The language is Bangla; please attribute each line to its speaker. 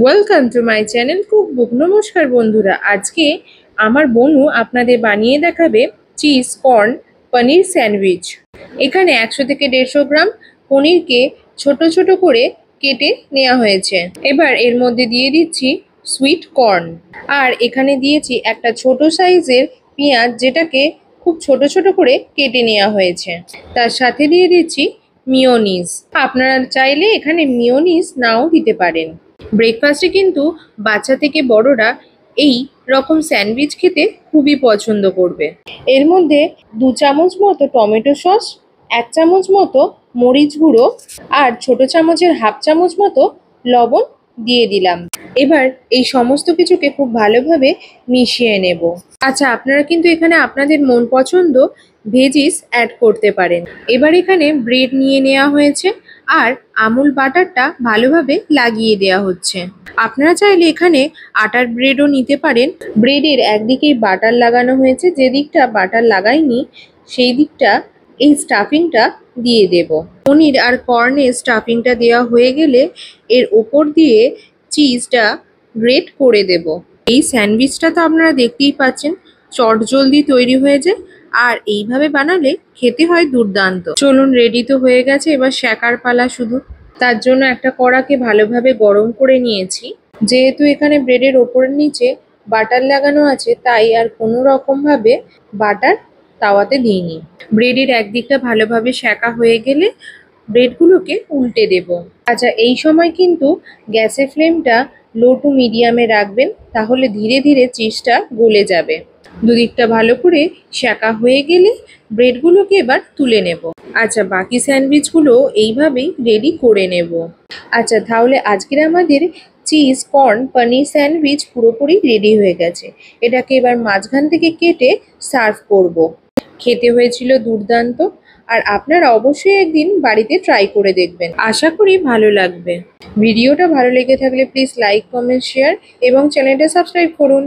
Speaker 1: Welcome to my channel cookbook. নমস্কার বন্ধুরা, আজকে আমার বোনু আপনাদের বানিয়ে দেখাবে চিজ কর্ন পনির স্যান্ডউইচ। এখানে 100 থেকে 150 গ্রাম পনিরকে ছোট ছোট করে কেটে নেওয়া হয়েছে। এবার এর মধ্যে দিয়ে দিচ্ছি সুইট কর্ন, আর এখানে দিয়েছি একটা ছোট সাইজের পেঁয়াজ, যেটাকে খুব ছোট ছোট করে কেটে নেওয়া হয়েছে। তার সাথে দিয়ে দিচ্ছি মিয়োনিজ। আপনারা চাইলে এখানে মিয়োনিজ নাও দিতে পারেন। ব্রেকফাস্টে কিন্তু বাচ্চা থেকে বড়রা এই রকম স্যান্ডউইচ খেতে খুবই পছন্দ করবে। এর মধ্যে 2 চামচ মতো টমেটো সস, 1 চামচ মতো মরিচ গুঁড়ো আর ছোট চামচের হাফ চামচ মতো লবণ দিয়ে দিলাম। এবার এই সমস্ত কিছুকে খুব ভালোভাবে মিশিয়ে নেব। আচ্ছা, আপনারা কিন্তু এখানে আপনাদের মন পছন্দ ভেজিস অ্যাড করতে পারেন। এবার এখানে ব্রেড নিয়ে নেওয়া হয়েছে আর আমুল বাটারটা ভালোভাবে লাগিয়ে দেওয়া হচ্ছে। আপনারা চাইলে এখানে আটার ব্রেডও নিতে পারেন। ব্রেডের একদিকেই বাটার লাগানো হয়েছে, যে দিকটা বাটার লাগাইনি সেই দিকটা এই স্টাফিংটা দিয়ে দেব। পনির আর কর্নের স্টাফিংটা দেওয়া হয়ে গেলে এর ওপর দিয়ে চিজটা গ্রেট করে দেব। এই স্যান্ডউইচটা তো আপনারা দেখতেই পাচ্ছেন চটজলদি তৈরি হয়ে যায়, আর এইভাবে বানালে খেতে হয় দুর্দান্ত। চলুন, রেডি তো হয়ে গেছে, এবার সেকার পালা শুধু। তার জন্য একটা কড়াকে ভালোভাবে গরম করে নিয়েছি। যেহেতু এখানে ব্রেডের ওপরের নিচে বাটার লাগানো আছে, তাই আর কোনো রকম ভাবে বাটার তাওয়াতে দিইনি। ব্রেডের একদিকটা ভালোভাবে সেকা হয়ে গেলে ব্রেডগুলোকে উল্টে দেব। আচ্ছা, এই সময় কিন্তু গ্যাসের ফ্লেমটা লো টু মিডিয়ামে রাখবেন, তাহলে ধীরে ধীরে চিজটা গলে যাবে। দুদিকটা ভালো করে সেকা হয়ে গেলে ব্রেডগুলোকে এবার তুলে নেব। আচ্ছা, বাকি স্যান্ডউইচগুলো এইভাবেই রেডি করে নেব। আচ্ছা, তাহলে আজকের আমাদের চিজ কর্ন পনির স্যান্ডউইচ পুরোপুরি রেডি হয়ে গেছে। এটাকে এবার মাঝখান থেকে কেটে সার্ভ করব। খেতে হয়েছিল দুর্দান্ত, আর আপনারা অবশ্যই একদিন বাড়িতে ট্রাই করে দেখবেন। আশা করি ভালো লাগবে। ভিডিওটা ভালো লেগে থাকলে প্লিজ লাইক, কমেন্ট, শেয়ার এবং চ্যানেলটা সাবস্ক্রাইব করুন।